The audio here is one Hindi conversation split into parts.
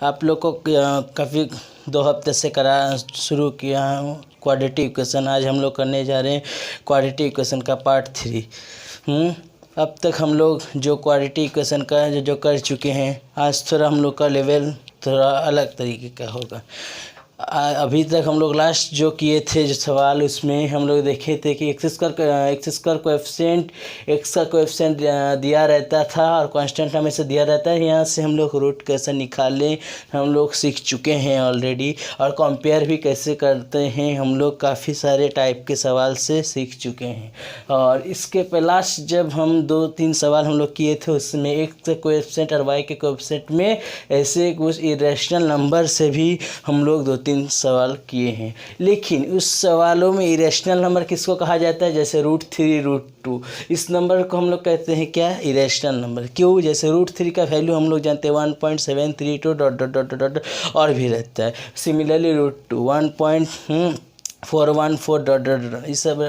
आप लोग को काफ़ी 2 हफ्ते से शुरू किया हूँ क्वाड्रेटिक इक्वेशन। आज हम लोग करने जा रहे हैं क्वाड्रेटिक इक्वेशन का पार्ट 3। अब तक हम लोग जो क्वाड्रेटिक इक्वेशन का जो कर चुके हैं, आज थोड़ा हम लोग का लेवल थोड़ा अलग तरीके का होगा। अभी तक हम लोग लास्ट जो किए थे जो सवाल, उसमें हम लोग देखे थे कि एक्स स्क्वायर कोएफिशिएंट एक्स का कोएफिशिएंट दिया रहता था और कांस्टेंट हमेशा दिया रहता है। यहाँ से हम लोग रूट कैसे निकालें हम लोग सीख चुके हैं ऑलरेडी, और कंपेयर भी कैसे करते हैं हम लोग काफ़ी सारे टाइप के सवाल से सीख चुके हैं। और इसके लास्ट जब हम 2-3 सवाल हम लोग किए थे, उसमें एक्स के कोएफिशिएंट और वाई के कोएफिशिएंट में ऐसे कुछ इरेशनल नंबर से भी हम लोग 2-3 सवाल किए हैं। लेकिन उस सवालों में इरेशनल नंबर किसको कहा जाता है? जैसे √3 √2, इस नंबर को हम लोग कहते हैं क्या? Irrational number. क्यों? जैसे √3 का वैल्यू हम लोग जानते हैं 1.732 डॉट और भी रहता है। सिमिलरली √2 1.414 डॉट इस सब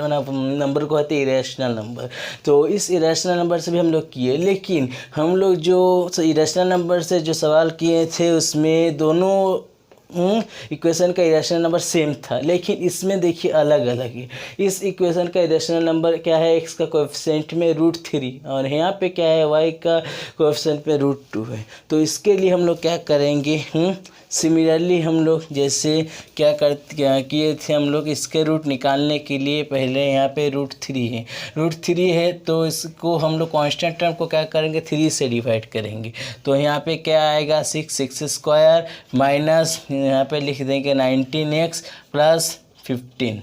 नंबर को कहते हैं इरेशनल नंबर। तो इस इरेशनल नंबर से भी हम लोग किए। लेकिन हम लोग जो इरेशनल नंबर से जो सवाल किए थे, उसमें दोनों इक्वेशन का इरेशनल नंबर सेम था, लेकिन इसमें देखिए अलग अलग है। इस इक्वेशन का इरेशनल नंबर क्या है? एक्स का कोएफिशिएंट में √3 और यहाँ पे क्या है? वाई का कोएफिशिएंट में √2 है। तो इसके लिए हम लोग क्या करेंगे? सिमिलरली हम लोग जैसे क्या किए थे हम लोग, इसके रूट निकालने के लिए पहले यहाँ पे √3 है तो इसको हम लोग कांस्टेंट टर्म को क्या करेंगे? 3 से डिवाइड करेंगे। तो यहाँ पे क्या आएगा? 6 स्क्वायर माइनस यहाँ पे लिख देंगे 19x प्लस 15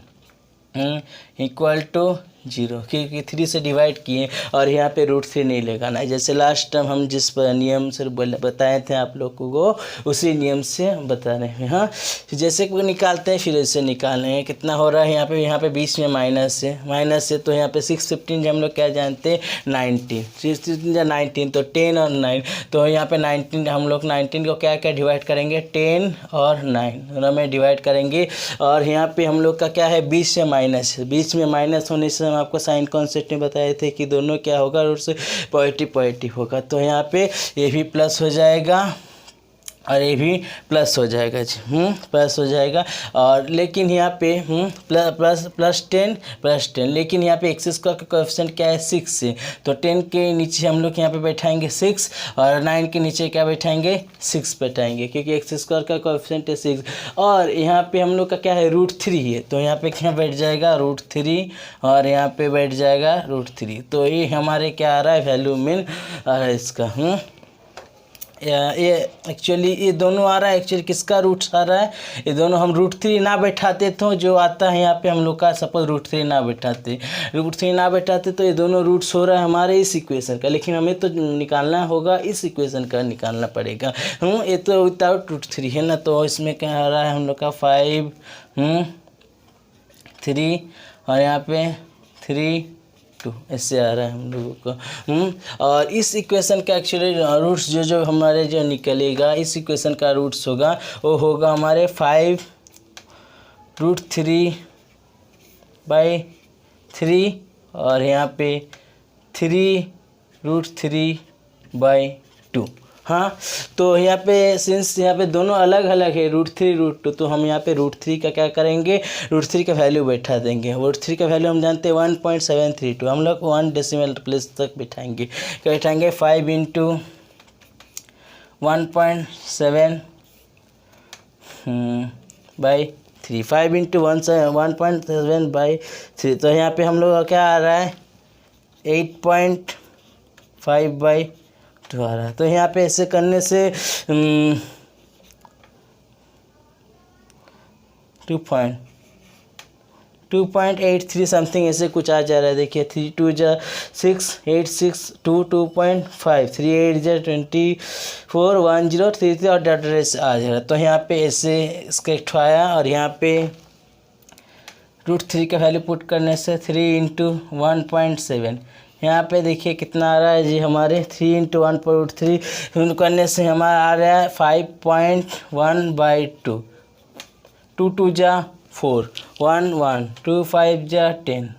इक्वल टू 0, क्योंकि 3 से डिवाइड किए और यहाँ पे √3 नहीं लगाना है। जैसे लास्ट टाइम हम जिस नियम से बताए थे आप लोगों को, उसी नियम से बता रहे हैं। हाँ, जैसे कि निकालते हैं फिर ऐसे निकालेंगे। कितना हो रहा है यहाँ पे बीच में माइनस है तो यहाँ पे 6 15 हम लोग क्या जानते हैं? 19 19 तो 10 और 9, तो यहाँ पे 19 हम लोग 19 को क्या क्या डिवाइड करेंगे? 10 और 9 में डिवाइड करेंगे। और यहाँ पे हम लोग का क्या है? बीच में माइनस है। बीच में माइनस होने से हम आपको साइन कॉन्सेप्ट में बताए थे कि दोनों क्या होगा? रूट से पॉजिटिव होगा। तो यहाँ पे ये भी प्लस हो जाएगा और ये भी प्लस हो जाएगा जी, प्लस हो जाएगा। और लेकिन यहाँ पे प्लस 10 लेकिन यहाँ पे एक्स स्क्वायर का कोएफिशिएंट क्या है? 6 है। तो 10 के नीचे हम लोग यहाँ पे बैठाएंगे 6 और 9 के नीचे क्या बैठाएंगे? 6 बैठाएंगे, क्योंकि एक्स स्क्वायर का कोएफिशिएंट है 6। और यहाँ पे हम लोग का क्या है? √3 है। तो यहाँ पे क्या बैठ जाएगा? √3 और यहाँ पे बैठ जाएगा √3। तो ये हमारे क्या आ रहा है? वैल्यू मिल आ रहा है इसका। ये एक्चुअली ये दोनों आ रहा है। एक्चुअली किसका रूट्स आ रहा है? ये दोनों हम √3 ना बैठाते तो जो आता है यहाँ पे हम लोग का, सपोज √3 ना बैठाते तो ये दोनों रूट्स हो रहा है हमारे इस इक्वेशन का। लेकिन हमें तो निकालना होगा इस इक्वेशन का, निकालना पड़ेगा। ये तो विदाउट √3 है ना, तो इसमें क्या आ रहा है हम लोग का? 5 3 और यहाँ पे 3 2 ऐसे आ रहा है हम लोगों का। और इस इक्वेशन का एक्चुअली रूट्स जो हमारे जो निकलेगा, इस इक्वेशन का रूट्स होगा वो होगा हमारे 5 √3/3 और यहाँ पे 3 √3/2। हाँ, तो यहाँ पे सिंस यहाँ पे दोनों अलग अलग है √3 √2, तो हम यहाँ पे √3 का क्या करेंगे? √3 का वैल्यू बैठा देंगे। √3 का वैल्यू हम जानते हैं 1.732, हम लोग 1 डेसिमल प्लेस तक बैठाएंगे। क्या बैठाएंगे? 5 × 1.7 /3 5 × 1.7/3। तो यहाँ पे हम लोग का क्या आ रहा है? 8.5/2 आ रहा है। तो यहाँ पे ऐसे करने से 2.83 समथिंग ऐसे कुछ आ जा रहा है। देखिए 3 2 6 8 6 2 2.5 3 8 24 1033 और डॉट रेस आ जा रहा है। तो यहाँ पे ऐसे इसका उठाया और यहाँ पे √3 का वैल्यू पुट करने से 3 × 1.7 यहाँ पे देखिए कितना आ रहा है जी? हमारे 3 × 1.3 करने से हमारा आ रहा है 5.1/2। 2 2 4 1 1 2 5 10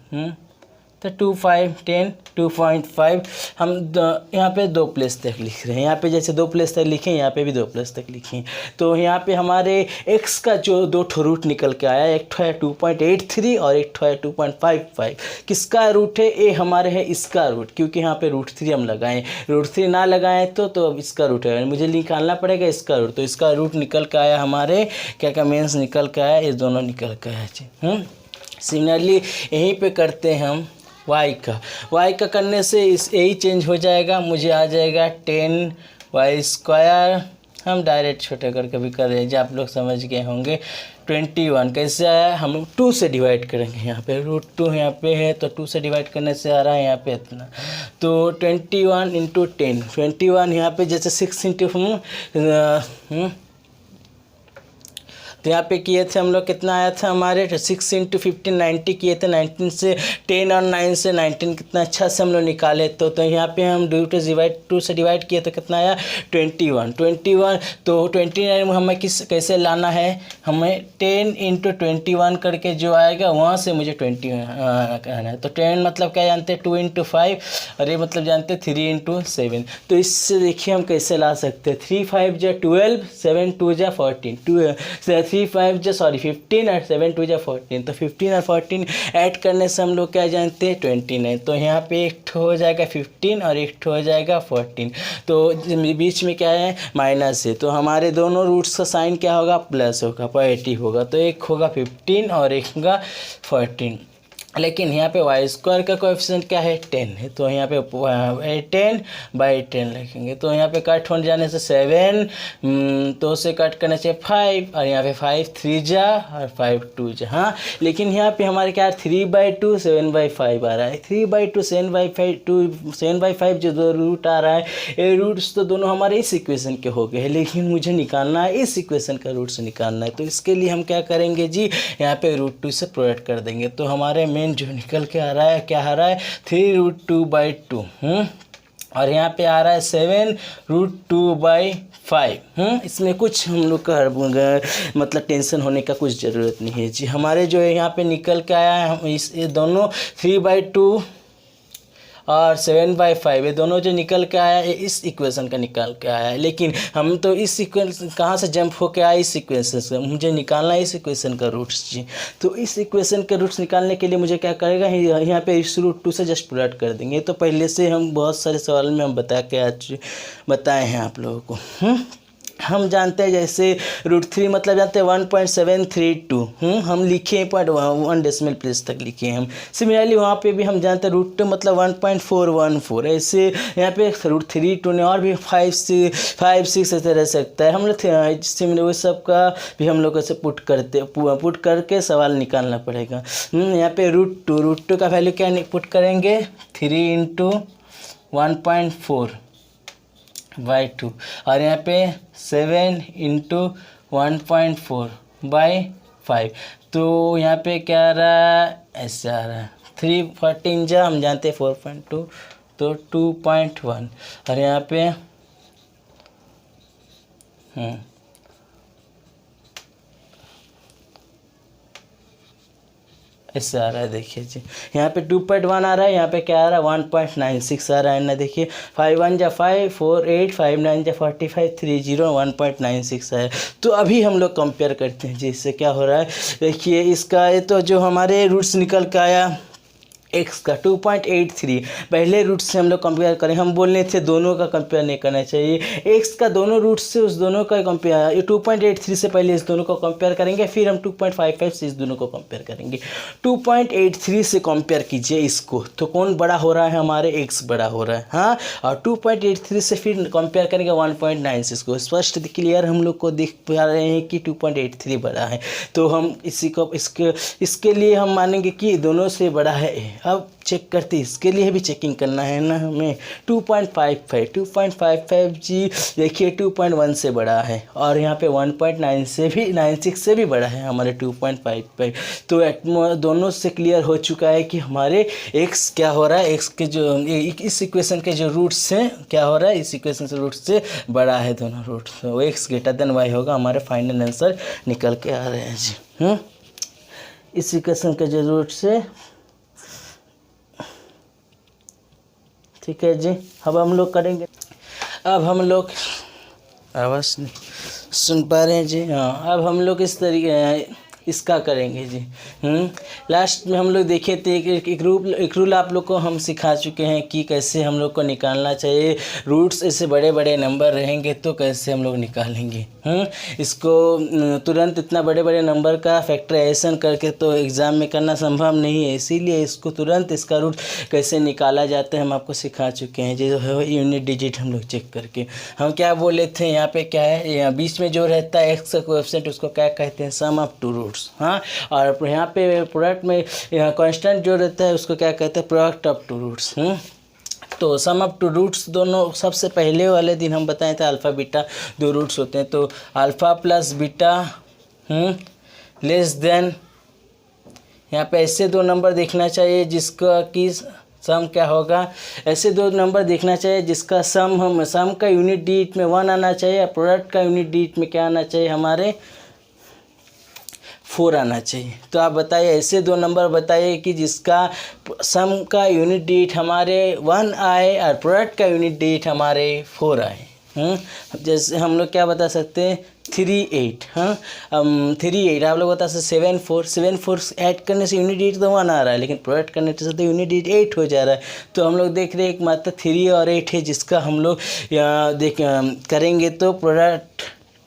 तो 2 5 10 2.5 हम यहाँ पे 2 प्लेस तक लिख रहे हैं। यहाँ पे जैसे 2 प्लेस तक लिखें, यहाँ पे भी 2 प्लेस तक लिखें। तो यहाँ पे हमारे x का जो 2 ठो रूट निकल के आया, एक ठो है 2.83 और एक ठो है 2.55। किसका रूट है? ये हमारे है इसका रूट, क्योंकि यहाँ पे √3 हम लगाएं, √3 ना लगाएं तो अब इसका रूट है, मुझे निकालना पड़ेगा इसका रूट। तो इसका रूट निकल के आया हमारे क्या मीन्स निकल के आया, ये दोनों निकल के आया जी। सिमिलरली यहीं पे करते हैं हम y का करने से यही चेंज हो जाएगा, मुझे आ जाएगा 10y²। हम डायरेक्ट छोटे करके भी कर रहे हैं जी, आप लोग समझ गए होंगे। 21 कैसे आया, हम 2 से डिवाइड करेंगे, यहाँ पे √2 यहाँ पे है तो 2 से डिवाइड करने से आ रहा है यहाँ पे इतना। तो 21 × 10, 21 यहाँ पे जैसे 6 × तो यहाँ पे किए थे हम लोग, कितना आया था हमारे 6 × 15 90 किए थे। 19 से 10 और 9 से 19 कितना अच्छा से हम लोग निकाले। तो यहाँ पे हम 2 से डिवाइड किए तो कितना आया 21। तो 29 हमें कैसे लाना है, हमें 10 × 21 करके जो आएगा वहाँ से मुझे 20 कहना है। तो 10 मतलब क्या जानते हैं, 2 × 5, और ये मतलब जानते हैं 3 × 7। तो इससे देखिए हम कैसे ला सकते हैं, 3 × 5 = 12, 7 × 2 = 14, 3 × 5 = 15 और 7 × 2 = 14। तो 15 और 14 ऐड करने से हम लोग क्या जानते हैं 29। तो यहाँ पे एक ठो हो जाएगा 15 और एक ठो हो जाएगा 14। तो बीच में क्या है, माइनस है। तो हमारे दोनों रूट्स का साइन क्या होगा, प्लस होगा, पॉजिटिव होगा। तो एक होगा 15 और एक होगा 14। लेकिन यहाँ पे y² का कोएफिशिएंट क्या है, 10 है। तो यहाँ पे 10/10 लिखेंगे। तो यहाँ पे कट हो जाने से 7, तो उसे कट करने से 5, और यहाँ पे 5 3 जा और 5 2 जा। हाँ, लेकिन यहाँ पे हमारे क्या 3/2 7/5 आ रहा है। 3/2 7/5 जो 2 रूट आ रहा है, ये रूट्स तो दोनों हमारे इस इक्वेशन के हो गए हैं, लेकिन मुझे निकालना है इस इक्वेशन का रूट से निकालना है। तो इसके लिए हम क्या करेंगे जी, यहाँ पे √2 से प्रोडक्ट कर देंगे। तो हमारे जो निकल के आ रहा है, क्या आ रहा है 3√2/2। और यहाँ पे आ रहा है 7√2/5। इसमें कुछ हम लोग का मतलब टेंशन होने का कुछ ज़रूरत नहीं है जी। हमारे जो यहाँ पे निकल के आया है, हम ये दोनों 3/2 और 7/5 ये दोनों जो निकल के आया है, इस इक्वेशन का निकाल के आया है। लेकिन हम तो इस इक्वेशन कहाँ से जंप होके आए, इस इक्वेशन से। मुझे निकालना है इस इक्वेशन का रूट्स जी। तो इस इक्वेशन के रूट्स निकालने के लिए मुझे क्या करेगा, यहाँ पे इस √2 से जस्ट प्रोडक्ट कर देंगे। तो पहले से हम बहुत सारे सवाल में हम बताए हैं आप लोगों को। हम जानते हैं जैसे √3 मतलब जानते हैं 1.732। हम लिखे 1 डेसिमल प्लेस तक लिखे हम। सिमिलरली वहाँ पे भी हम जानते हैं √2 मतलब 1.414। ऐसे यहाँ पे √3 2 ने और भी 5 6 ऐसे रह सकता है। हम लोग सिमिलर वो सब का भी हम लोग ऐसे पुट करके सवाल निकालना पड़ेगा। यहाँ पे √2 का वैल्यू क्या पुट करेंगे, 3 × 1.4/2, और यहाँ पे 7 × 1.4/5। तो यहाँ पे क्या आ रहा है, ऐसे आ रहा है 3 14 जा, हम जानते हैं 4.2 तो 2.1, और यहाँ पे ऐसे आ रहा है। देखिए जी, यहाँ पे 2.1 आ रहा है, यहाँ पे क्या आ रहा है 1.96 आ रहा है ना। देखिए 5 1 जा 5 4 8 5 9 जा 45 3 0 1.96 है। तो अभी हम लोग कंपेयर करते हैं जी, इससे क्या हो रहा है। देखिए इसका ये तो जो हमारे रूट्स निकल के आया x का 2.83, पहले रूट से हम लोग कंपेयर करें। हम बोल रहे थे दोनों का कंपेयर नहीं करना चाहिए, x का दोनों रूट से उस दोनों का कंपेयर, 2.83 से पहले इस दोनों को कंपेयर करेंगे, फिर हम 2.55 से इस दोनों को कंपेयर करेंगे। 2.83 से कंपेयर कीजिए इसको, तो कौन बड़ा हो रहा है, हमारे x बड़ा हो रहा है। हाँ, और 2.83 से फिर कंपेयर करेंगे 1.96 को। स्पष्ट क्लियर हम लोग को दिख पा रहे हैं कि 2.83 बड़ा है। तो हम इसके लिए हम मानेंगे कि दोनों से बड़ा है। अब चेक करते, इसके लिए भी चेकिंग करना है ना हमें। 2.55 जी, देखिए 2.1 से बड़ा है, और यहाँ पे 1.96 से भी बड़ा है हमारे 2.55। तो दोनों से क्लियर हो चुका है कि हमारे x क्या हो रहा है, x के जो इस इक्वेशन के जो रूट्स हैं क्या हो रहा है, इस इक्वेशन से रूट से बड़ा है दोनों रूट। तो x > y होगा, हमारे फाइनल आंसर निकल के आ रहे हैं जी। इस इक्वेशन के जो रूट से ठीक है जी। अब हम लोग करेंगे, अब हम लोग आवाज़ सुन पा रहे हैं जी? हाँ, अब हम लोग इस तरीके इसका करेंगे जी। लास्ट में हम लोग देखे थे एक रूल आप लोग को हम सिखा चुके हैं कि कैसे हम लोग को निकालना चाहिए। रूट्स ऐसे बड़े बड़े नंबर रहेंगे तो कैसे हम लोग निकालेंगे। इसको तुरंत इतना बड़े बड़े नंबर का फैक्टराइजेशन करके तो एग्ज़ाम में करना संभव नहीं है, इसीलिए इसको तुरंत इसका रूट कैसे निकाला जाता है हम आपको सिखा चुके हैं जो है यूनिट डिजिट हम लोग चेक करके। हम क्या बोले थे, यहाँ पे क्या है, यहाँ बीच में जो रहता है एक्स का कोएफिशिएंट उसको क्या कहते हैं, सम ऑफ टू रूट्स। हाँ, और यहाँ पे प्रोडक्ट में कांस्टेंट जो रहता है उसको क्या कहते हैं, प्रोडक्ट ऑफ टू रूट्स। तो सम ऑफ टू रूट्स दोनों सबसे पहले वाले दिन हम बताए थे अल्फ़ा बीटा दो रूट्स होते हैं, तो alpha plus beta less than, यहाँ पे ऐसे दो नंबर देखना चाहिए जिसका कि सम क्या होगा, ऐसे दो नंबर देखना चाहिए जिसका सम का यूनिट डिजिट में 1 आना चाहिए और प्रोडक्ट का यूनिट डिजिट में क्या आना चाहिए, हमारे 4 आना चाहिए। तो आप बताइए ऐसे दो नंबर बताइए कि जिसका सम का यूनिट डिजिट हमारे 1 आए और प्रोडक्ट का यूनिट डिजिट हमारे 4 आए। जैसे हम लोग क्या बता सकते हैं, 3 8। 3 8 आप लोग बता सकते 7 4 ऐड करने से यूनिट डिजिट तो 1 आ रहा है, लेकिन प्रोडक्ट करने से तो यूनिट डिजिट 8 हो जा रहा है। तो हम लोग देख रहे हैं एक मात्र 3 और 8 है जिसका हम लोग करेंगे तो प्रोडक्ट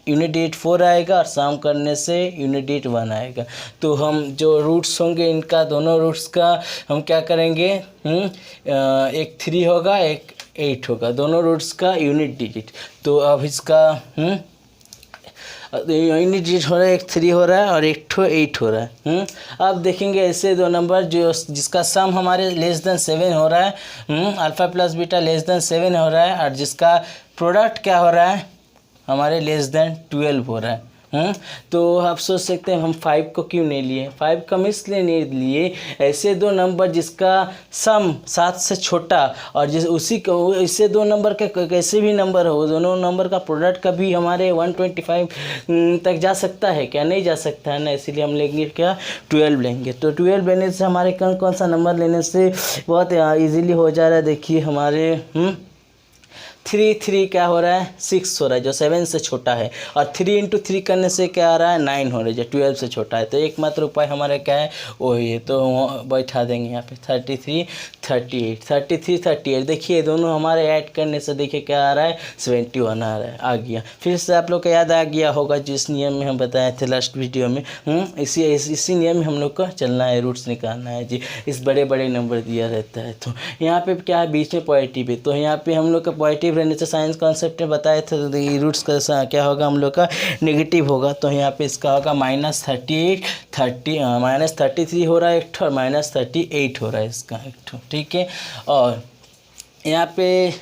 यूनिट डिजिट 4 आएगा और सम करने से यूनिट डिजिट 1 आएगा। तो हम जो रूट्स होंगे इनका, दोनों रूट्स का हम क्या करेंगे, एक 3 होगा एक 8 होगा, दोनों रूट्स का यूनिट डिजिट। तो अब इसका यूनिट डिजिट हो रहा है, एक 3 हो रहा है और एक 8 हो रहा है। अब देखेंगे ऐसे दो नंबर जिसका सम हमारे लेस देन 7 हो रहा है, alpha plus beta less than 7 हो रहा है, और जिसका प्रोडक्ट क्या हो रहा है, हमारे लेस देन 12 हो रहा है। तो आप सोच सकते हैं हम 5 को क्यों नहीं लिए, 5 को हम इसलिए नहीं लिए, ऐसे दो नंबर जिसका सम 7 से छोटा और इससे दो नंबर के कैसे भी नंबर हो, दोनों नंबर का प्रोडक्ट कभी हमारे 125 तक जा सकता है क्या, नहीं जा सकता है ना, इसीलिए हम लेंगे क्या, 12 लेंगे। तो 12 लेने से हमारे कौन सा नंबर लेने से बहुत ईजीली हो जा रहा है, देखिए हमारे 3 क्या हो रहा है, 6 हो रहा है जो 7 से छोटा है, और 3 × 3 करने से क्या आ रहा है, 9 हो रहा है जो 12 से छोटा है। तो एकमात्र उपाय हमारा क्या है, वही है। तो बैठा देंगे यहाँ पे 33 38। देखिए दोनों हमारे ऐड करने से देखिए क्या आ रहा है, 71 आ रहा है, आ गया। फिर से आप लोग को याद आ गया होगा जिस नियम में हम बताए थे लास्ट वीडियो में, इसी नियम में हम लोग को चलना है, रूट्स निकालना है जी। इस बड़े बड़े नंबर दिया रहता है, तो यहाँ पे क्या है, बीच में पॉजिटिव है, तो यहाँ पे हम लोग का पॉजिटिव रहने से साइंस कॉन्सेप्ट में बताए थे तो रूट्स का क्या होगा, हम लोग का नेगेटिव होगा। तो यहाँ पे इसका होगा -33 हो रहा है एक ठो, और -38 हो रहा है इसका एक ठो, ठीक है। और यहाँ पे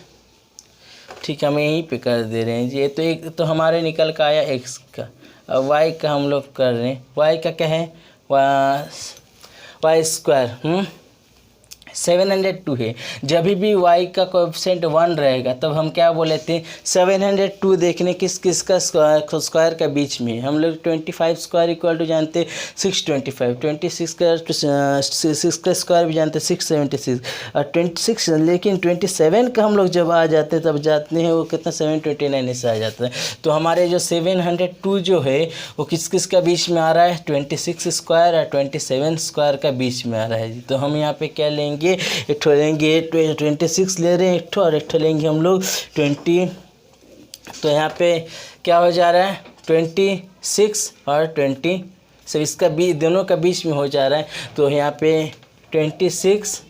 ठीक है हम यहीं पे कर दे रहे हैं जी। ये तो एक तो हमारे निकल का आया x का, अब y का हम लोग कर रहे हैं, y का क्या है, y² 702 है। जब भी y का कोएफिशिएंट 1 रहेगा तब हम क्या बोले थे, 702 देखने किस का स्क्वायर का बीच में, हम लोग 25 स्क्वायर इक्वल टू जानते 625, 26 का स्क्वायर भी जानते 676, और 26, लेकिन 27 का हम लोग जब आ जाते तब जाते हैं वो कितना 729 से आ जाता है। तो हमारे जो 702 जो है वो किस का बीच में आ रहा है, 26 स्क्वायर और 27 स्क्वायर का बीच में आ रहा है। तो हम यहाँ पे क्या लेंगे, एक ठो लेंगे 26 ले रहे हैं एक ठो, और एक ठो लेंगे हम लोग 20। तो यहाँ पे क्या हो जा रहा है, 26 और 20, सब इसका बीच दोनों का बीच में हो जा रहा है। तो यहाँ पे 26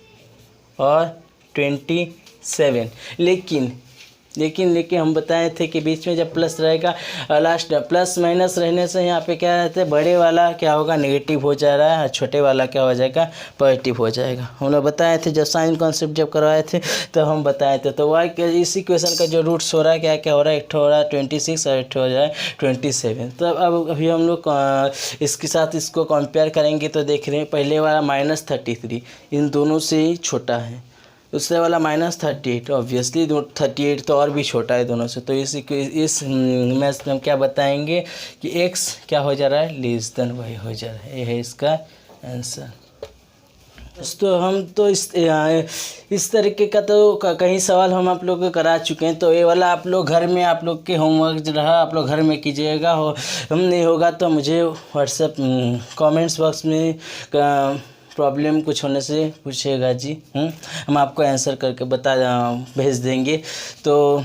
और 27, लेकिन हम बताए थे कि बीच में जब प्लस रहेगा, लास्ट प्लस माइनस रहने से यहाँ पे क्या रहता है, बड़े वाला क्या होगा, नेगेटिव हो जा रहा है, छोटे वाला क्या हो जाएगा, पॉजिटिव हो जाएगा। हम लोग बताए थे जब साइन कॉन्सेप्ट जब करवाए थे तो हम बताए थे। तो वाई के इस इक्वेशन का जो रूट्स हो रहा है क्या हो रहा है, एक हो रहा है 26 और एक हो रहा है 27। तो अब अभी हम लोग इसके साथ इसको कंपेयर करेंगे तो देख रहे हैं पहले वाला -33 इन दोनों से ही छोटा है, दूसरे वाला -38, ऑब्वियसली 38 तो और भी छोटा है दोनों से। तो इस मैथ में हम क्या बताएंगे कि x क्या हो जा रहा है, लेस देन y हो जा रहा है, ये है इसका आंसर। तो हम तो इस तरीके का तो कई सवाल हम आप लोग को करा चुके हैं। तो ये वाला आप लोग घर में आप लोग के होमवर्क जो रहा आप लोग घर में कीजिएगा। हम नहीं होगा तो मुझे व्हाट्सएप कमेंट्स बॉक्स में प्रॉब्लम कुछ होने से पूछिएगा जी। हम आपको आंसर करके भेज देंगे। तो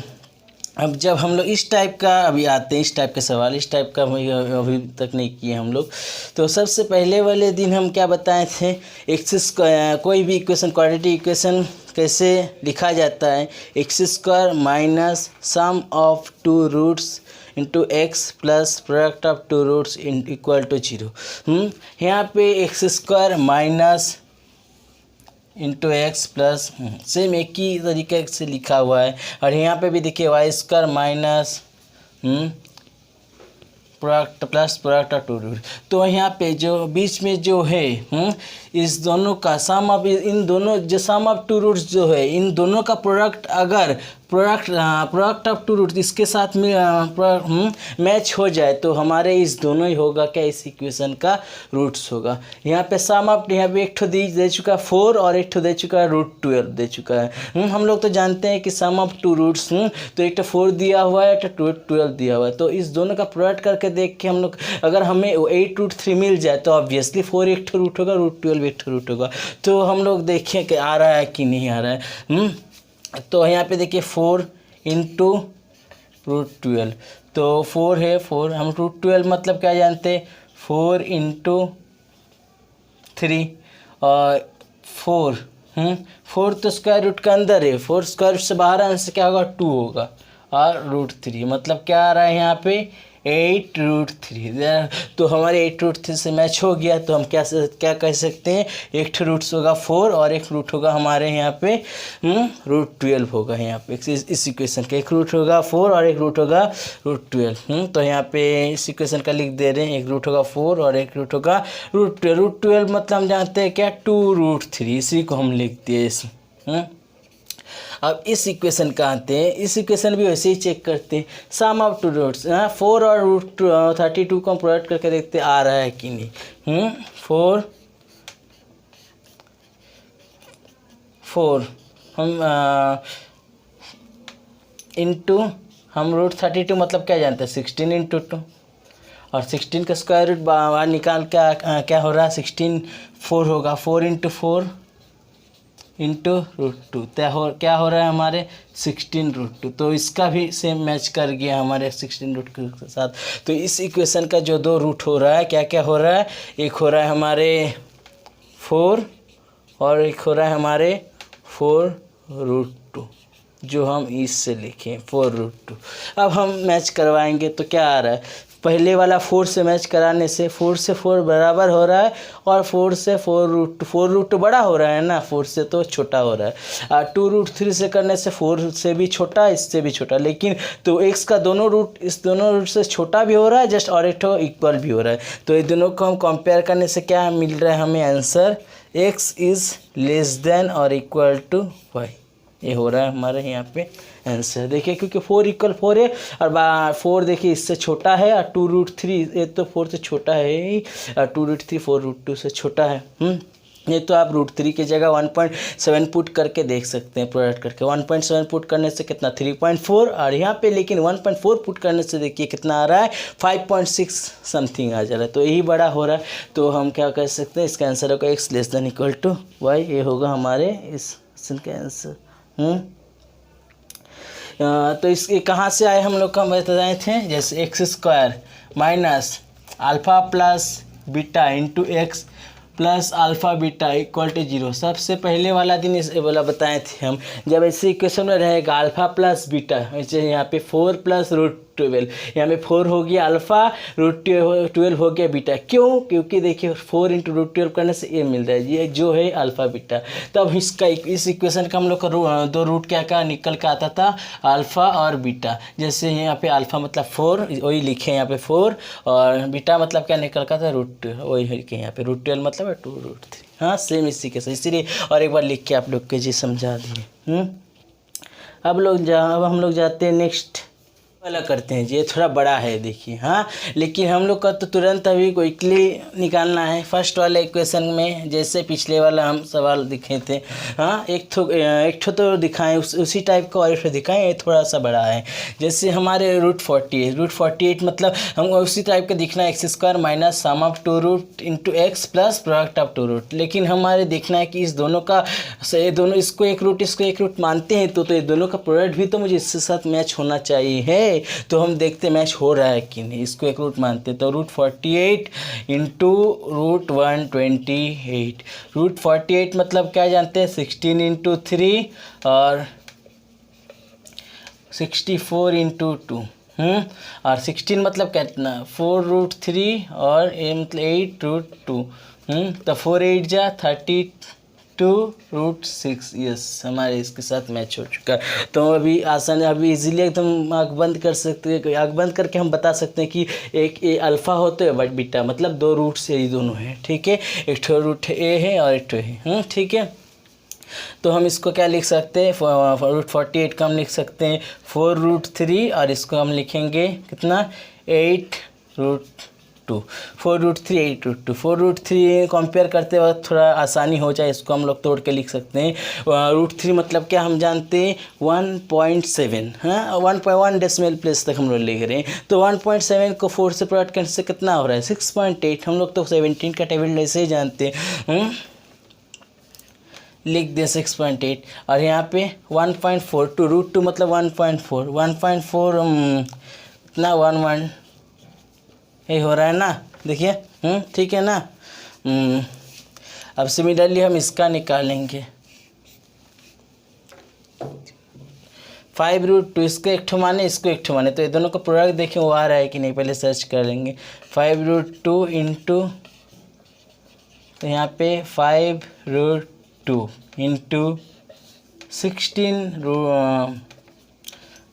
अब जब हम लोग इस टाइप का अभी आते हैं, इस टाइप के सवाल, इस टाइप का अभी तक नहीं किए हम लोग। तो सबसे पहले वाले दिन हम क्या बताए थे, एक्स कोई भी इक्वेशन, क्वाड्रेटिक इक्वेशन कैसे लिखा जाता है, x square minus sum of two roots into x plus product of two roots equal to 0। यहाँ पे x square minus into x plus same एक ही तरीके से लिखा हुआ है। और यहाँ पे भी देखिए y square minus product plus product of two root. तो यहाँ पे जो बीच में जो है इस दोनों का सम ऑफ, इन दोनों जो सम ऑफ टू रूट्स जो है इन दोनों का प्रोडक्ट अगर प्रोडक्ट ऑफ टू रूट इसके साथ में मैच हो जाए तो हमारे इस दोनों ही होगा क्या, इस इक्वेशन का रूट्स होगा। यहाँ पे सम ऑफ, यहाँ पे एक ठो दे चुका है 4 और एक ठो दे चुका है √12 दे चुका है। हम लोग तो जानते हैं कि सम ऑफ टू रूट्स तो एक ठो 4 दिया हुआ है, एक ठो √12 दिया हुआ है। तो इस दोनों का प्रोडक्ट करके देख के हम लोग अगर हमें 8√3 मिल जाए तो ऑब्वियसली 4 एक ठो रूट होगा, √12 एक ठो रूट होगा। तो हम लोग देखें कि आ रहा है कि नहीं आ रहा है। तो यहाँ पे देखिए 4 इंटू √12, तो 4 है 4, हम √12 मतलब क्या जानते हैं, 4 इंटू 3 और 4 तो स्क्वायर रूट का अंदर है, 4 स्क्वायर रूट से बाहर आने से क्या होगा 2 होगा और √3 मतलब क्या आ रहा है यहाँ पे 8√3। तो हमारे 8√3 से मैच हो गया। तो हम क्या कह सकते हैं, एक ठो रूट्स होगा 4 और एक रूट होगा हमारे यहाँ पे √12 होगा। यहाँ पे इस इक्वेशन का एक रूट होगा 4 और एक रूट होगा √12। तो यहाँ पे इस इक्वेशन का लिख दे रहे हैं, एक रूट होगा 4 और एक रूट होगा √12 मतलब हम जानते हैं क्या 2√3, इसी को हम लिख दिए इसमें। अब इस इक्वेशन का आते हैं, इस इक्वेशन भी वैसे ही चेक करते हैं, सम ऑफ टू रूट्स 4 और √32 को हम प्रोडक्ट करके देखते हैं आ रहा है कि नहीं। 4 हम इंटू हम √32 मतलब क्या जानते हैं 16 इंटू 2 और 16 का स्क्वायर रूट बाहर निकाल क्या हो रहा है 16 4 होगा, 4 इंटू 4 इंटू √2 क्या हो रहा है हमारे 16√2। तो इसका भी सेम मैच कर गया हमारे 16√2 के साथ। तो इस इक्वेशन का जो दो रूट हो रहा है क्या क्या हो रहा है, एक हो रहा है हमारे 4 और एक हो रहा है हमारे 4√2 जो हम इससे लिखें 4√2। अब हम मैच करवाएंगे तो क्या आ रहा है, पहले वाला 4 से मैच कराने से 4 से 4 बराबर हो रहा है और 4 से 4√2 बड़ा हो रहा है ना, 4 से तो छोटा हो रहा है। और 2√3 से करने से 4 से भी छोटा, इससे भी छोटा, लेकिन तो x का दोनों रूट इस दोनों रूट से छोटा भी हो रहा है जस्ट और एक तो इक्वल भी हो रहा है। तो ये दोनों को हम कंपेयर करने से क्या मिल रहा है हमें answer, x is less than और इक्वल टू y। ये हो रहा है हमारे यहाँ पे आंसर। देखिए क्योंकि 4 इक्वल 4 है और 4 देखिए इससे छोटा है और 2√3 ये तो 4 से छोटा है ही और 2√3 4√2 से छोटा है। ये तो आप √3 की जगह 1.7 पुट करके देख सकते हैं, प्रोडक्ट करके 1.7 पुट करने से कितना 3.4 और यहाँ पे लेकिन 1.4 पुट करने से देखिए कितना आ रहा है 5.6 समथिंग आ जा रहा है। तो यही बड़ा हो रहा है। तो हम क्या कह सकते हैं, इसका आंसर होगा x less than equal to y। ये होगा हमारे इस क्वेश्चन का आंसर। तो इसके कहाँ से आए हम लोग का बताए थे, जैसे x² minus alpha plus beta into x plus alpha beta equal to 0। सबसे पहले वाला दिन इस वाला बताए थे हम, जब ऐसे इक्वेशन में रहेगा अल्फ़ा प्लस बीटा, जैसे यहाँ पे 4 प्लस √12, यहाँ पे 4 हो गया अल्फ़ा, √12 हो गया बीटा। क्यों, क्योंकि देखिए 4 इंटू √12 करने से ये मिल रहा है, ये जो है अल्फ़ा बीटा। तब इसका इस इक्वेशन का हम लोग का दो रूट क्या निकल के आता था अल्फ़ा और बीटा। जैसे यहाँ पे अल्फ़ा मतलब 4 वही लिखे यहाँ पे 4 और बीटा मतलब क्या निकल का था √12 वही लिखे यहाँ पे, √12 मतलब 2√3। हाँ सेम इसी के साथ, इसीलिए और एक बार लिख के आप लोग के जी समझा दिए। अब हम लोग जाते हैं नेक्स्ट वाला करते हैं जी, ये थोड़ा बड़ा है देखिए। हाँ, लेकिन हम लोग का तो तुरंत अभी क्विकली निकालना है फर्स्ट वाले इक्वेशन में, जैसे पिछले वाला हम सवाल दिखे थे। हाँ, एक ठो तो दिखाएं उसी टाइप का, और एक ठो दिखाएं, ये थोड़ा सा बड़ा है। जैसे हमारे √48 मतलब हमको उसी टाइप का दिखना है, x² minus sum of 2 root into x plus product of 2 root. लेकिन हमारे देखना है कि इस दोनों का ये दोनों इसको एक रूट मानते हैं, तो ये दोनों का प्रोडक्ट भी तो मुझे इसके साथ मैच होना चाहिए है। तो हम देखते मैच हो रहा है कि नहीं। इसको एक रूट मानते तो √48 इंटू √128। √48 मतलब क्या जानते हैं, 16 इंटू 3 और 64 इंटू 2। और 16 मतलब कितना, 4√3 और ए मतलब 8√2। तो 4 8 जा 32√6। यस, हमारे इसके साथ मैच हो चुका है। तो अभी आसान, अभी इजीली एकदम आँख बंद कर सकते हैं, आँख बंद करके हम बता सकते हैं कि एक ए अल्फ़ा होते हैं बट बीटा, मतलब 2 रूट से ये दोनों हैं। ठीक है, एक ठो रूट ए है और एक ठो है। ठीक है, तो हम इसको क्या लिख सकते हैं, √48 का हम लिख सकते हैं 4√3 और इसको हम लिखेंगे कितना, 8√2। 4√3 8√2। 4√3 कंपेयर करते वक्त थोड़ा आसानी हो जाए, इसको हम लोग तोड़ के लिख सकते हैं। √3 मतलब क्या हम जानते हैं, 1.7। हाँ, 1.1 डेसिमल प्लेस तक हम लोग लिख रहे हैं। तो 1.7 को 4 से प्रोडक्ट करने से कितना हो रहा है, 6.8। हम लोग तो 17 का टेबल ऐसे ही जानते हैं। लिख दे 6.8 और यहाँ पे 1.4 टू √2 मतलब 1.4 इतना 1 ये हो रहा है ना, देखिए। ठीक है ना। अब सिमिलरली हम इसका निकालेंगे 5√2। इसको एक ठो माने, इसको एक ठो माने, तो ये दोनों का प्रोडक्ट देखें वो आ रहा है कि नहीं, पहले सर्च कर लेंगे। 5√2 इंटू, तो यहाँ पे 5√2 इंटू 16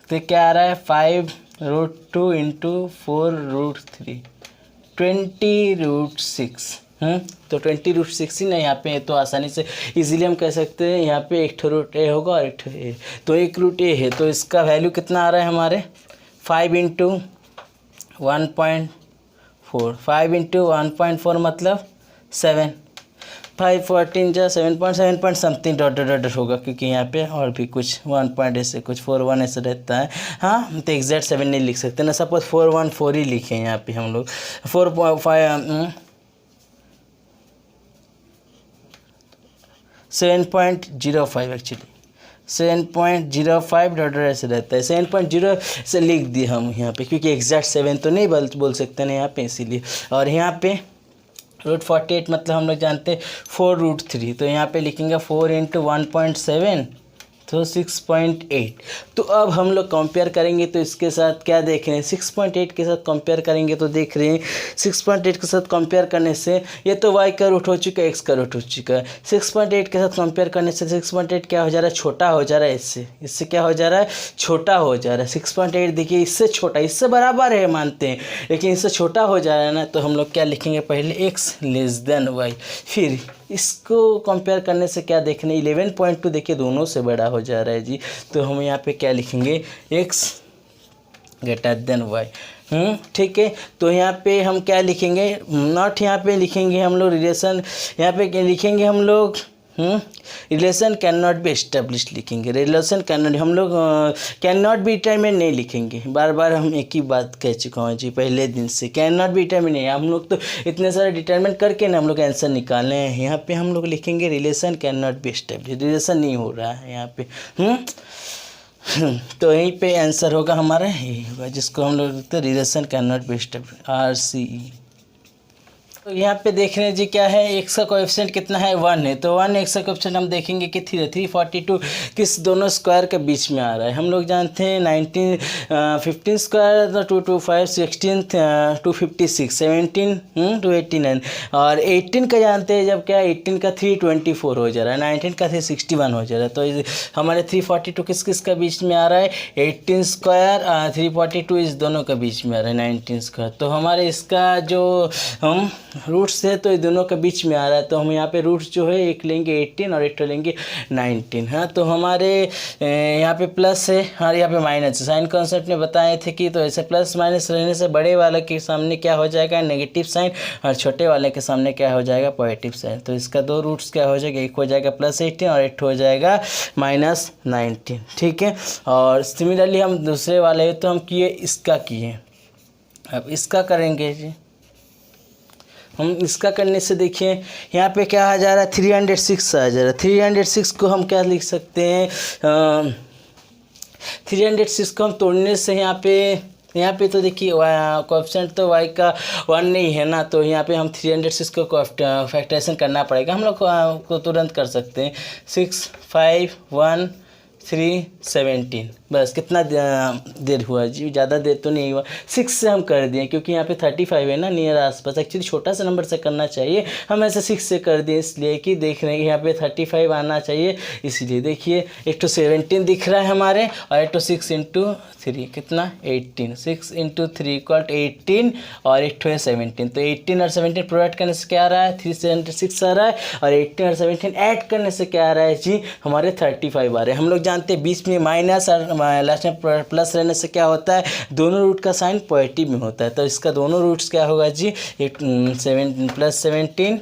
तो क्या आ रहा है, 5√2 इंटू 4√3 20√6। तो 20√6 ही ना यहाँ पे, तो आसानी से इजीली हम कह सकते हैं यहाँ पे एक ठो रूट ए होगा और एक ठो ए। तो एक रूट ए है, तो इसका वैल्यू कितना आ रहा है हमारे, 5 इंटू 1.4। 5 इंटू 1.4 मतलब 7। 5 14 जा 7 पॉइंट समथिंग डॉट होगा, क्योंकि यहाँ पे और भी कुछ 1 पॉइंट ऐसे कुछ 4 1 ऐसे रहता है। हाँ, तो एग्जैक्ट 7 नहीं लिख सकते ना, सपोज 4 1 4 ही लिखे यहाँ पे हम लोग। 7.05 एक्चुअली 7.05 डॉट ऐसे रहता है। 7.0 से लिख दिए हम यहाँ पे, क्योंकि एग्जैक्ट 7 तो नहीं बोल सकते ना यहाँ पे, इसीलिए। और यहाँ पे √48 मतलब हम लोग जानते हैं 4√3, तो यहाँ पे लिखेंगे 4 इंटू 1.7 तो 6.8। तो अब हम लोग कंपेयर करेंगे, तो इसके साथ क्या देख रहे हैं, 6.8 के साथ कंपेयर करेंगे तो देख रहे हैं 6.8 के साथ कंपेयर करने से ये तो y का रूट हो चुका है, x का रूट हो चुका है। 6.8 के साथ कंपेयर करने से 6.8 क्या हो जा रहा है, छोटा हो जा रहा है इससे क्या हो जा रहा है, छोटा हो जा रहा है। 6.8 देखिए इससे छोटा, इससे बराबर है मानते हैं, लेकिन इससे छोटा हो जा रहा है ना, तो हम लोग क्या लिखेंगे, पहले x लेस देन y। फिर इसको कंपेयर करने से क्या देखने, 11.2 देखिए दोनों से बड़ा हो जा रहा है जी। तो हम यहाँ पे क्या लिखेंगे, x ग्रेटर देन y। ठीक है, तो यहाँ पे हम क्या लिखेंगे, नॉट यहाँ पे लिखेंगे हम लोग रिलेशन, यहाँ पे क्या लिखेंगे हम लोग, relation can not be establish लिखेंगे। रिलेशन कैन नॉट, हम लोग कैन नॉट बी डिटरमिन नहीं लिखेंगे। बार बार हम एक ही बात कह चुका हूँ जी पहले दिन से, कैन नॉट बी डिटरमिन नहीं। हम लोग तो इतने सारे डिटरमिन करके ना हम लोग आंसर निकालने हैं। यहाँ पे हम लोग लिखेंगे relation can not be establish, relation नहीं हो रहा है यहाँ पे। तो यहीं पे आंसर होगा हमारा, यही होगा जिसको हम लोग लिखते हैं relation can not be establish, RCE। तो यहाँ पे देख रहे हैं जी क्या है, x का कोएफिशिएंट कितना है, 1 है। तो 1 x का कोएफिशिएंट हम देखेंगे कि 342 किस दोनों स्क्वायर के बीच में आ रहा है। हम लोग जानते हैं 15 स्क्वायर 225 16 256 17 289 और 18 का जानते हैं, जब क्या 18 का 324 हो जा रहा है, 19 का 361 हो जा रहा है। तो हमारे 342 किस किस का बीच में आ रहा है, 18 स्क्वायर 342 इस दोनों के बीच में आ रहा है 19 स्क्वायर। तो हमारे इसका जो हम रूट्स है तो ये दोनों के बीच में आ रहा है, तो हम यहाँ पे रूट्स जो है एक लेंगे 18 और एक लेंगे 19। हाँ, तो हमारे यहाँ पे प्लस है और यहाँ पे माइनस है। साइन कॉन्सेप्ट में बताए थे कि तो ऐसे प्लस माइनस रहने से बड़े वाले के सामने क्या हो जाएगा, नेगेटिव साइन, और छोटे वाले के सामने क्या हो जाएगा, पॉजिटिव साइन। तो इसका दो रूट्स क्या हो जाएगा, एक हो जाएगा +18 और एक हो जाएगा -19। ठीक है। और सिमिलरली हम दूसरे वाले तो हम किए, इसका किए, अब इसका करेंगे जी। हम इसका करने से देखिए यहाँ पे क्या आ जा रहा है, 306 आ जा रहा है। 306 को हम क्या लिख सकते हैं, 306 को हम तोड़ने से यहाँ पे तो देखिए कोएफिशिएंट तो y का 1 नहीं है ना, तो यहाँ पे हम 306 को फैक्टराइजेशन करना पड़ेगा। हम लोग को तुरंत कर सकते हैं। 6 5 1 3 17, बस कितना देर हुआ जी, ज़्यादा देर तो नहीं हुआ। 6 से हम कर दिए क्योंकि यहाँ पे 35 है ना नियर आसपास। एक्चुअली छोटा सा नंबर से करना चाहिए, हम ऐसे 6 से कर दिए इसलिए कि देख रहे हैं कि यहाँ पे 35 आना चाहिए, इसलिए देखिए एक तो 17 दिख रहा है हमारे, और एक तो 6 × 3 कितना 18, 6 × 3 = 18 और एक तो है 17। तो 18 और 17 प्रोडक्ट करने से क्या आ रहा है, 376 आ रहा है, और 18 और 17 ऐड करने से क्या आ रहा है जी, हमारे 35 आ रहे हैं। हम लोग जानते हैं बीच में माइनस और लास्ट में प्लस रहने से क्या होता है, दोनों रूट का साइन पॉजिटिव में होता है। तो इसका दोनों रूट्स क्या होगा जी, एक +17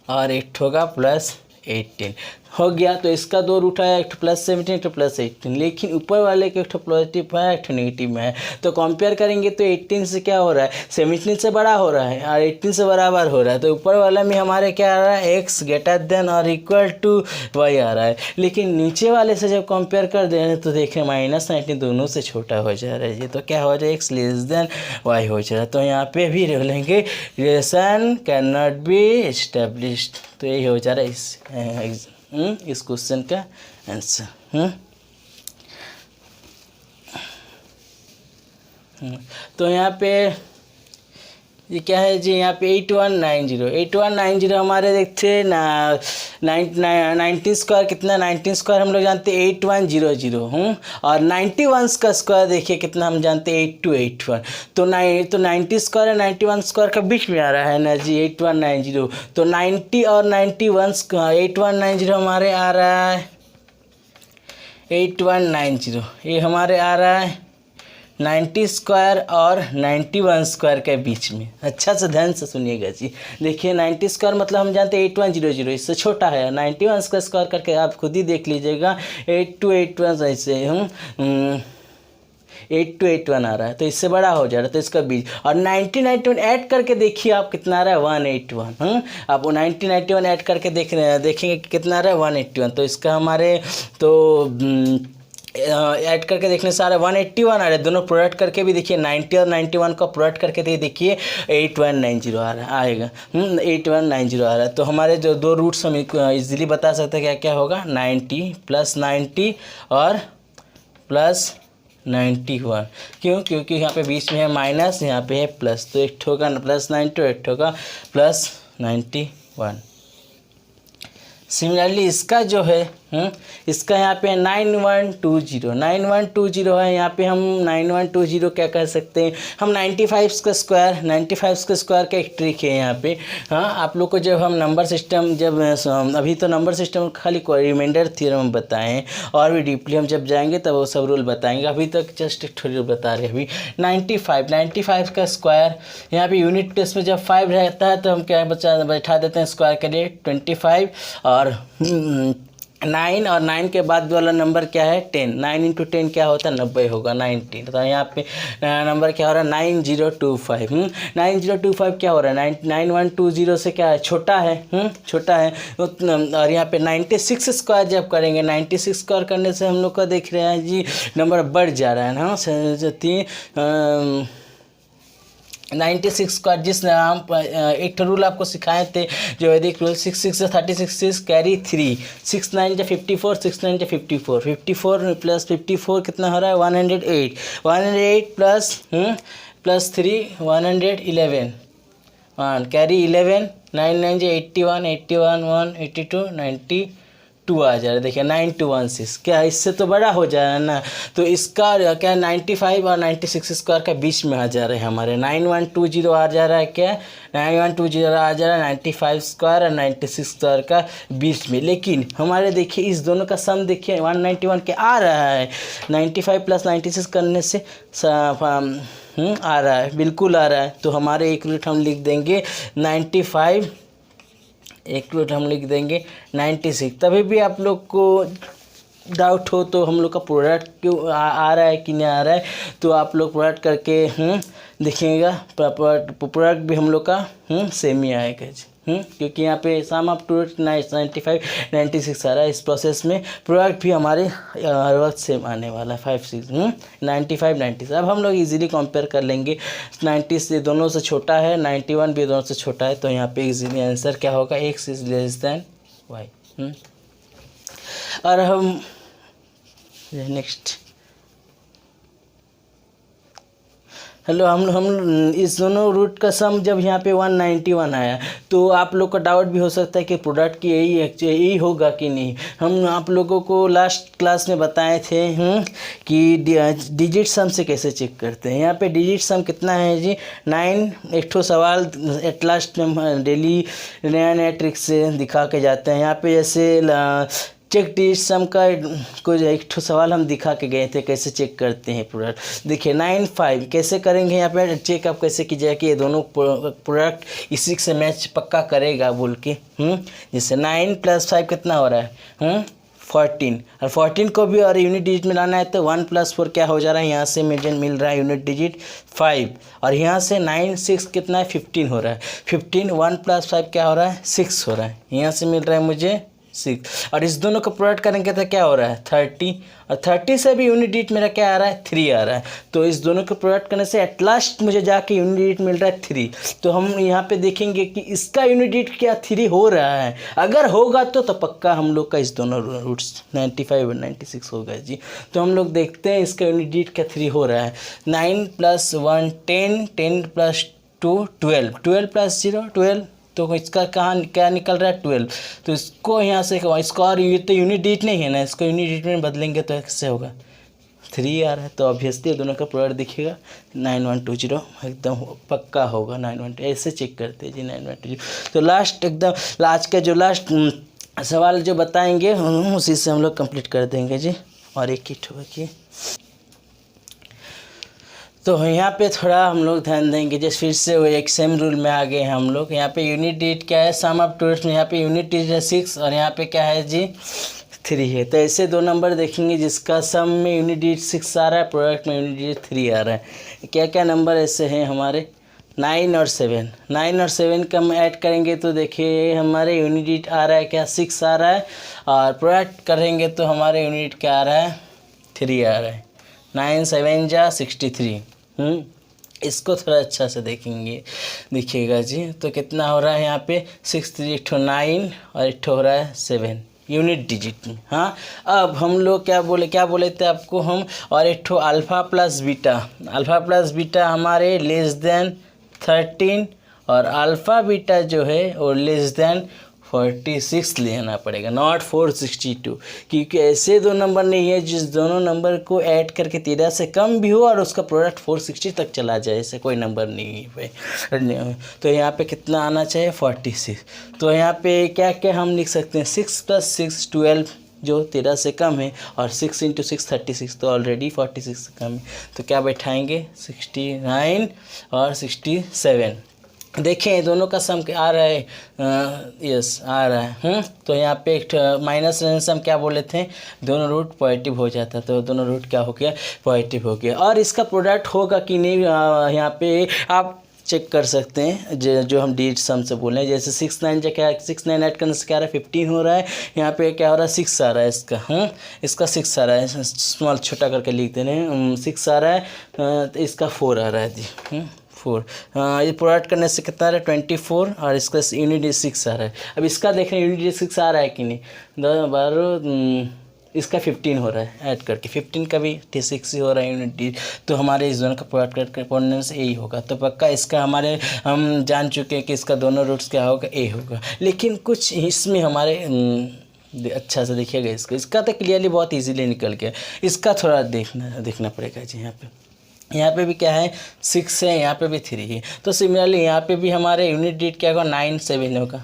और एक होगा +18 हो गया। तो इसका दो रूट आया, एक +17 एक +18, लेकिन ऊपर वाले के एक पॉजिटिव है एक नेगेटिव में है। तो कंपेयर करेंगे तो 18 से क्या हो रहा है, 17 से बड़ा हो रहा है और 18 से बराबर हो रहा है। तो ऊपर वाला में हमारे क्या आ रहा है, x > y आ रहा है, लेकिन नीचे वाले से जब कंपेयर कर दे रहे हैं तो देखें -19 दोनों से छोटा हो जा रहा है जी। तो क्या हो जाए, x y हो जा रहा है। तो यहाँ पे भी लेंगे relation can not be established. तो यही हो जा रहा है इस क्वेश्चन का आंसर। तो यहाँ पे ये क्या है जी, यहाँ पे 8190 हमारे देखते हैं ना, 19 स्क्वायर कितना, 19 स्क्वायर हम लोग जानते हैं 8100 और 91 का स्क्वायर देखिए कितना हम जानते हैं 8281। तो 90 स्क्वायर और 91 स्क्वायर का बीच में आ रहा है ना जी 8190। तो 90 और 91 8190 हमारे आ रहा है 8190, ये हमारे आ रहा है 90 स्क्वायर और 91 स्क्वायर के बीच में। अच्छा से ध्यान से सुनिएगा जी। देखिए 90 स्क्वायर मतलब हम जानते हैं 8100, इससे छोटा है। 91 का स्क्वायर करके आप खुद ही देख लीजिएगा, 8281 ऐसे 8281 आ रहा है, तो इससे बड़ा हो जा रहा है। तो इसका बीच और 1991 ऐड करके देखिए आप कितना आ रहा है 181। आप 1991 ऐड करके देखेंगे कि कितना आ रहा है 181। तो इसका हमारे तो ऐड करके देखने से आ रहा है 181 आ रहा है। दोनों प्रोडक्ट करके भी देखिए 90 और 91 का प्रोडक्ट करके देखिए 8190 आ रहा है, आएगा 8190 आ रहा है। तो हमारे जो दो रूट्स हम इजीली बता सकते हैं क्या क्या होगा, 90 +90 और +91। क्यों, क्योंकि यहाँ पे बीच में है माइनस, यहाँ पे है प्लस, तो एक होगा +90 और एक होगा +91। सिमिलरली इसका जो है इसका यहाँ पे 9120 है। यहाँ पे हम 9120 क्या कर सकते हैं, हम 95 का स्क्वायर का एक ट्रिक है यहाँ पे। हाँ, आप लोग को जब हम नंबर सिस्टम अभी तो नंबर सिस्टम खाली रिमाइंडर थ्योरम बताए हैं, और भी डीपली हम जब जाएंगे तब वो सब रूल बताएंगे। अभी तक जस्ट एक थोड़ी बता रहे हैं। अभी 95 का स्क्वायर, यहाँ पे यूनिट प्लेस में जब 5 रहता है तो हम क्या बैठा देते हैं स्क्वायर के लिए 25 और 9 और 9 के बाद वाला नंबर क्या है 10। 9 × 10 क्या होता है 90 होगा 90। तो यहाँ पे नंबर क्या हो रहा है 9025। 9025 क्या हो रहा है 9120 से क्या है छोटा है छोटा है। और यहाँ पे 96 स्क्वायर जब करेंगे 96 स्क्वायर करने से हम लोग का देख रहे हैं जी नंबर बढ़ जा रहा है ना 96 स्क्वायर। जिस हम एक रूल आपको सिखाए थे जो वैदिक रूल 6 6 से 36 कैरी 3 6 9 × 54 6 9 × 54 54 + 54 कितना हो रहा है 108 प्लस 3 111 1 कैरी 11 9 9 × 81 81 1 82 92 2 आ जा रहा है। देखिए 9216 क्या इससे तो बड़ा हो जा रहा है ना। तो इसका क्या 95 और 96 स्क्वायर का बीच में आ जा रहे हैं हमारे। 9120 आ जा रहा है क्या, 9120 आ जा रहा है 95 स्क्वायर और 96 स्क्वायर का बीच में। लेकिन हमारे देखिए इस दोनों का सम देखिए 191 के आ रहा है। 95 प्लस 96 करने से आ रहा है, बिल्कुल आ रहा है। तो हमारे एक रूट हम लिख देंगे 95, एक रूट हम लिख देंगे 96। तभी भी आप लोग को डाउट हो तो हम लोग का प्रोडक्ट क्यों आ रहा है कि नहीं आ रहा है, तो आप लोग प्रोडक्ट करके देखिएगा। प्रोडक्ट भी हम लोग का सेम ही आएगा जी। क्योंकि यहाँ पे सम अप टू 95 96 आ रहा है। इस प्रोसेस में प्रोडक्ट भी हमारे हर वक्त सेम आने वाला है 56 95 96। अब हम लोग इजीली कंपेयर कर लेंगे। 90 से दोनों से छोटा है, 91 भी दोनों से छोटा है, तो यहाँ पे इजीली आंसर क्या होगा, x is less than y। और हम नेक्स्ट हेलो हम इस दोनों रूट का सम जब यहाँ पे 191 आया तो आप लोग का डाउट भी हो सकता है कि प्रोडक्ट की यही होगा कि नहीं। हम आप लोगों को लास्ट क्लास में बताए थे कि डिजिट सम से कैसे चेक करते हैं। यहाँ पे डिजिट सम कितना है जी 9। एक ठो सवाल एट लास्ट में डेली नया नया ट्रिक से दिखा के जाते हैं। यहाँ पे जैसे चेक डिजिट सम का कुछ एक ठो सवाल हम दिखा के गए थे कैसे चेक करते हैं प्रोडक्ट। देखिए 95 कैसे करेंगे, यहाँ पे चेक आप कैसे कीजिएगा कि ये दोनों प्रोडक्ट इसी से मैच पक्का करेगा बोल के। जैसे 9 + 5 कितना हो रहा है 14, और 14 को भी और यूनिट डिजिट में लाना है तो 1 + 4 क्या हो जा रहा है, यहाँ से मुझे मिल रहा है यूनिट डिजिट 5, और यहाँ से 9 6 कितना है 15 हो रहा है। 15 1 + 5 क्या हो रहा है 6 हो रहा है, यहाँ से मिल रहा है मुझे 6, और इस दोनों का प्रोडक्ट करेंगे तो क्या हो रहा है 30, और 30 से भी यूनिट डिजिट मेरा क्या आ रहा है 3 आ रहा है। तो इस दोनों का प्रोडक्ट करने से एट लास्ट मुझे जाके यूनिट डिजिट मिल रहा है 3। तो हम यहाँ पे देखेंगे कि इसका यूनिट डिजिट क्या 3 हो रहा है। अगर होगा तो पक्का हम लोग का इस दोनों रूट्स 95 और 96 होगा जी। तो हम लोग देखते हैं इसका यूनिट डिजिट क्या 3 हो रहा है। 9 + 1 10, 10 + 2 12, 12 + 0 12, तो इसका कहाँ क्या निकल रहा है 12। तो इसको यहाँ से इसको, और ये तो यूनिट डिजिट नहीं है ना, इसको यूनिट डिजिट में बदलेंगे तो कैसे होगा 3 आ रहा है। तो ऑब्वियसली दोनों का प्रोडक्ट दिखेगा 9120 एकदम पक्का होगा। 91 ऐसे चेक करते हैं जी 9120। तो लास्ट एकदम आज का जो लास्ट सवाल जो बताएंगे उसी से हम लोग कंप्लीट कर देंगे जी। और एक ही ठोकी तो यहाँ पे थोड़ा हम लोग ध्यान देंगे। जैसे फिर से वो एक सेम रूल में आ गए हैं हम लोग। यहाँ पे यूनिट डिजिट क्या है सम अप टू में, यहाँ पे यूनिट डिजिट है 6 और यहाँ पे क्या है जी 3 है। तो ऐसे दो नंबर देखेंगे जिसका सम में यूनिट डिजिट 6 आ रहा है, प्रोडक्ट में यूनिट डिजिट 3 आ रहा है। क्या क्या नंबर ऐसे हैं हमारे 9 और 7। 9 और 7 का हम ऐड करेंगे तो देखिए हमारे यूनिट डिजिट आ रहा है क्या 6 आ रहा है, और प्रोडक्ट करेंगे तो हमारे यूनिट क्या आ रहा है 3 आ रहा है। 9 7 जा 63। इसको थोड़ा अच्छा से देखेंगे देखिएगा जी। तो कितना हो रहा है यहाँ पे 6 3 एक ठो 9 और एक ठो हो रहा है 7 यूनिट डिजिट में। हाँ अब हम लोग क्या बोले थे आपको हम, और एक ठो अल्फ़ा प्लस बीटा हमारे लेस देन 13, और अल्फ़ा बीटा जो है वो लेस देन 46 लेना पड़ेगा, नॉट 462, क्योंकि ऐसे दो नंबर नहीं है जिस दोनों नंबर को ऐड करके 13 से कम भी हो और उसका प्रोडक्ट 460 तक चला जाए, ऐसे कोई नंबर नहीं है भाई। तो यहाँ पे कितना आना चाहिए 46। तो यहाँ पे क्या क्या हम लिख सकते हैं 6 + 6 12 जो 13 से कम है, और 6 × 6 36, तो ऑलरेडी 46 से कम है। तो क्या बैठाएंगे 69 और 67। देखें दोनों का सम आ रहा है यस आ रहा है। तो यहाँ पे एक माइनस सम क्या बोले थे दोनों रूट पॉजिटिव हो जाता, तो दोनों रूट क्या हो गया पॉजिटिव हो गया। और इसका प्रोडक्ट होगा कि नहीं यहाँ पे आप चेक कर सकते हैं जो हम डिजिट सम से बोल रहे हैं। जैसे 6 9 जो क्या 6 9 ऐड करने से क्या आ रहा है 15 हो रहा है। यहाँ पे क्या हो रहा है 6 आ रहा है इसका इसका 6 आ रहा है, स्मॉल छोटा करके लिख दे रहे हैं 6 आ रहा है, तो इसका 4 आ रहा है जी 4। ये प्रोडक्ट करने से कितना आ रहा है 24, और इसका यूनिट डिजिट 6 आ रहा है। अब इसका देख रहे हैं यूनिट डिजिट 6 आ रहा है कि नहीं, 12 इसका 15 हो रहा है ऐड करके, 15 का भी 6 ही हो रहा है यूनिट डिजिट। तो हमारे इस दोनों का प्रोडक्ट करने से यही होगा। तो पक्का इसका हमारे हम जान चुके हैं कि इसका दोनों रूट्स क्या होगा ए होगा। लेकिन कुछ इसमें हमारे अच्छा से देखिएगा इसका तो क्लियरली बहुत इजीली निकल गया। इसका थोड़ा देखना पड़ेगा जी। यहाँ पे भी क्या है 6 है, यहाँ पे भी 3 है। तो सिमिलरली यहाँ पे भी हमारे यूनिट डिजिट क्या होगा 9 7 होगा।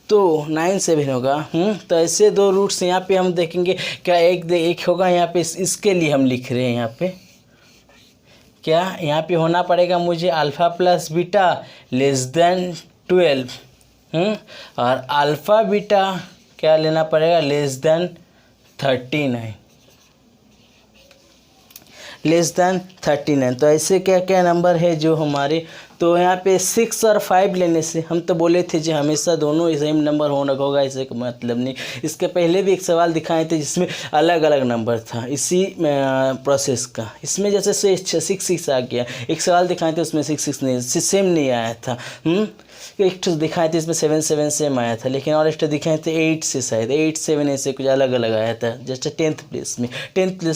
तो 9 7 होगा। तो ऐसे 2 रूट्स यहाँ पे हम देखेंगे क्या एक होगा यहाँ पे। इसके लिए हम लिख रहे हैं यहाँ पे क्या यहाँ पे होना पड़ेगा मुझे alpha plus beta less than 12 और अल्फ़ा बीटा क्या लेना पड़ेगा लेस देन 39 तो ऐसे क्या क्या नंबर है जो हमारे। तो यहाँ पे 6 और 5 लेने से हम तो बोले थे जी हमेशा दोनों सेम नंबर होगा, ऐसे का मतलब नहीं। इसके पहले भी एक सवाल दिखाए थे जिसमें अलग अलग नंबर था इसी प्रोसेस का। इसमें जैसे 6 आ गया, एक सवाल दिखाए थे उसमें 6 नहीं सेम नहीं आया था। एक तो दिखाए थे इसमें 7 7 सेम आया था, लेकिन और एक तो दिखाए थे 8 से शायद 8 7 ऐसे कुछ अलग अलग आया था। जैसे 10th प्लेस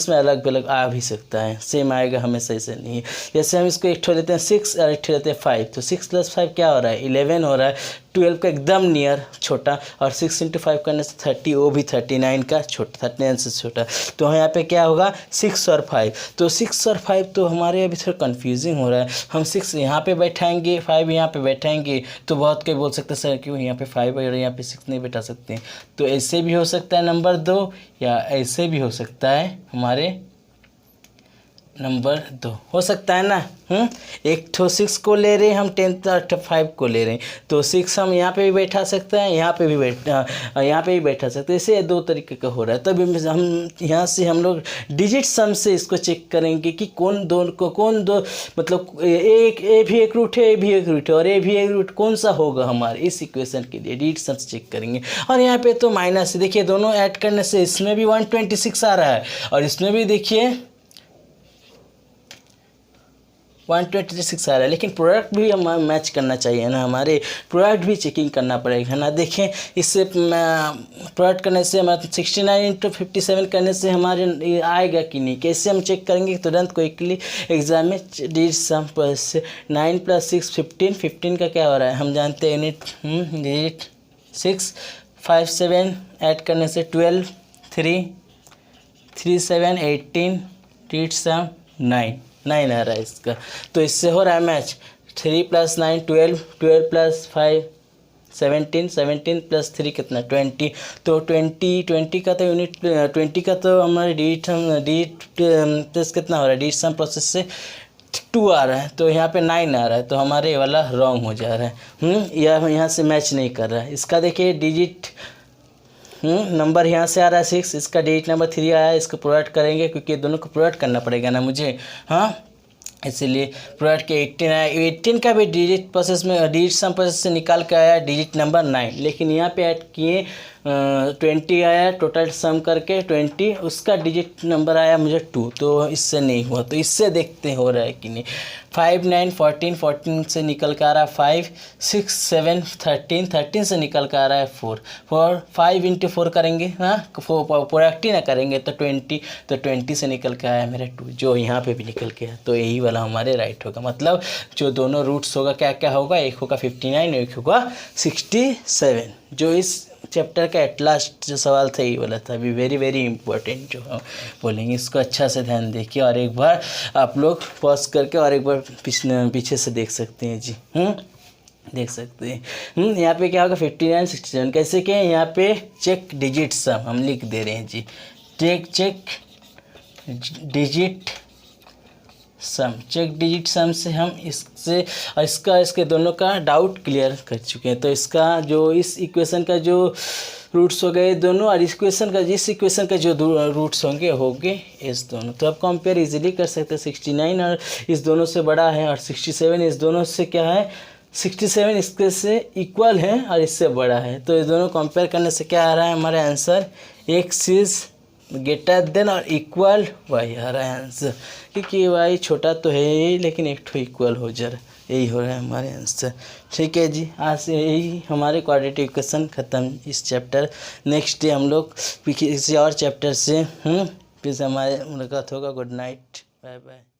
में अलग अलग आ भी सकता है, सेम आएगा हमेशा ऐसे नहीं। जैसे हम इसको एक ठो लेते हैं 6 और एक ठो लेते हैं 5, तो 6 + 5 क्या हो रहा है 11 हो रहा है। 12 का एकदम नियर छोटा, और 6 × 5 करने से 30, वो भी 39 का छोटा, 39 से छोटा। तो यहाँ पे क्या होगा 6 और 5। तो 6 और 5 तो हमारे अभी थोड़ा कन्फ्यूजिंग हो रहा है। हम 6 यहाँ पे बैठाएंगे, 5 यहाँ पे बैठाएंगे, तो बहुत कोई बोल सकते हैं सर क्यों यहाँ पे 5 और यहाँ पे 6 नहीं बैठा सकते हैं। तो ऐसे भी हो सकता है नंबर 2, या ऐसे भी हो सकता है हमारे नंबर 2 हो सकता है ना। एक तो 6 को ले रहे हैं हम, 10 और 5 को ले रहे हैं। तो 6 हम यहाँ पे भी बैठा सकते हैं, यहाँ पे भी बैठा सकते हैं। ऐसे 2 तरीके का हो रहा है। तब हम यहाँ से हम लोग डिजिट सम से इसको चेक करेंगे कि कौन दो मतलब ए भी एक रूट है, ए भी एक रूट है, और ए भी एक रूट कौन सा होगा हमारे इस इक्वेशन के लिए डिजिट सम से चेक करेंगे। और यहाँ पे तो माइनस, देखिए दोनों ऐड करने से इसमें भी 126 आ रहा है, और इसमें भी देखिए 126 आ रहा है। लेकिन प्रोडक्ट भी हम मैच करना चाहिए ना, हमारे प्रोडक्ट भी चेकिंग करना पड़ेगा ना। देखें इससे प्रोडक्ट करने से हमारे 69 × 57 करने से हमारे आएगा कि नहीं, कैसे हम चेक करेंगे तुरंत क्विकली एग्जाम में। डिजिट सम से 9 + 6 15 का क्या हो रहा है हम जानते हैं यूनिट डिजिट 6 5 7 ऐड करने से 12 3 3 7 18 डिजिट सम 9 आ रहा है इसका। तो इससे हो रहा है मैच 3 + 9 12 12 + 5 17 17 + 3 कितना 20। तो 20 का तो यूनिट 20 का तो हमारे डिजिट प्लस कितना हो रहा है डिजिट सम प्रोसेस से 2 आ रहा है, तो यहाँ पे 9 आ रहा है। तो हमारे ये वाला रॉन्ग हो जा रहा है, यह यहाँ से मैच नहीं कर रहा है। इसका देखिए डिजिट नंबर यहाँ से आ रहा है 6, इसका डिजिट नंबर 3 आया है। इसको प्रोडक्ट करेंगे क्योंकि दोनों को प्रोडक्ट करना पड़ेगा ना मुझे, इसलिए प्रोडक्ट के 18 आया। 18 का भी डिजिट प्रोसेस में डिजिट सम प्रोसेस से निकाल के आया डिजिट नंबर 9, लेकिन यहाँ पे ऐड किए 20 आया टोटल सम करके 20, उसका डिजिट नंबर आया मुझे 2, तो इससे नहीं हुआ। तो इससे देखते हो रहा है कि नहीं। 5 9 14 14 से निकल कर आ रहा है 5 6 7 13 13 से निकल कर आ रहा है 4 5 × 4 करेंगे, प्रोडक्ट ही ना करेंगे तो 20, तो 20 से निकल के आया मेरा 2, जो यहाँ पे भी निकल के आया। तो यही वाला हमारे राइट होगा। मतलब जो दोनों रूट्स होगा क्या क्या होगा, एक होगा 59 एक होगा 67। जो इस चैप्टर का एट लास्ट जो सवाल था ये वाला था। अभी वेरी वेरी इंपॉर्टेंट जो हम बोलेंगे, इसको अच्छा से ध्यान देखिए, और एक बार आप लोग पॉज करके और एक बार पीछे से देख सकते हैं जी। देख सकते हैं यहाँ पे क्या होगा 59 67 कैसे क्या है। यहाँ पे चेक डिजिट सम हम लिख दे रहे हैं जी, चेक डिजिट सम से हम इससे और इसके दोनों का डाउट क्लियर कर चुके हैं। तो इसका जो इस इक्वेशन का जो रूट्स हो गए दोनों, और इस इक्वेशन का जो रूट्स होंगे इस दोनों। तो आप कंपेयर इजीली कर सकते हैं। 69 और इस दोनों से बड़ा है, और 67 इस दोनों से क्या है 67 इसके से इक्वल है और इससे बड़ा है। तो इस दोनों कंपेयर करने से क्या आ रहा है हमारा answer x is greater than और इक्वल y आ रहा है आंसर, क्योंकि y छोटा तो है ही लेकिन एक ठो इक्वल हो जा रहा है। यही हो रहा है हमारे आंसर। ठीक है जी, आज से यही हमारे क्वाड्रेटिक इक्वेशन ख़त्म इस चैप्टर। नेक्स्ट डे हम लोग किसी और चैप्टर से फिर से हमारे मुलाकात होगा। Good night, bye bye.